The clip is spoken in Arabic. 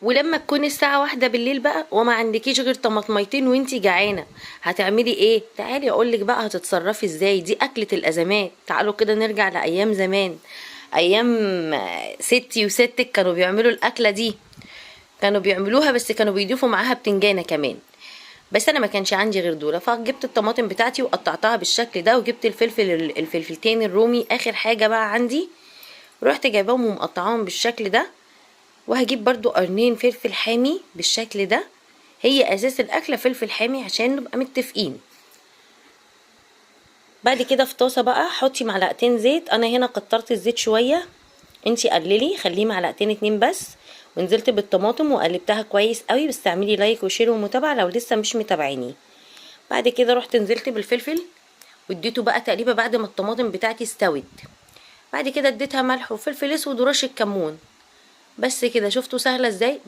ولما تكون الساعة 1 بالليل بقى وما عندكيش غير طماطميتين وانتي جعانة، هتعملي ايه؟ تعالي اقولك بقى هتتصرفي ازاي. دي اكلة الازمات. تعالوا كده نرجع لايام زمان، ايام ستي وستك كانوا بيعملوا الاكلة دي. كانوا بيعملوها بس كانوا بيضيفوا معاها بتنجانة كمان. بس انا ما كانش عندي غير دول، فجبت الطماطم بتاعتي وقطعتها بالشكل ده، وجبت الفلفلتين الرومي اخر حاجة بقى عندي. رحت جايباهم ومقطعاهم بالشكل ده، وهجيب برضو قرنين فلفل حامي بالشكل ده. هي اساس الاكله فلفل حامي عشان نبقى متفقين. بعد كده في طاسه بقى حطي معلقتين زيت. انا هنا كترت الزيت شويه، انتي قللي خليه معلقتين 2 بس. ونزلت بالطماطم وقلبتها كويس قوي. بس تعملي لايك وشير ومتابعه لو لسه مش متابعيني. بعد كده رحت نزلت بالفلفل واديته بقى تقليبه بعد ما الطماطم بتاعتي استوت. بعد كده اديتها ملح وفلفل اسود ورشه كمون. بس كده. شفتوا سهله ازاي؟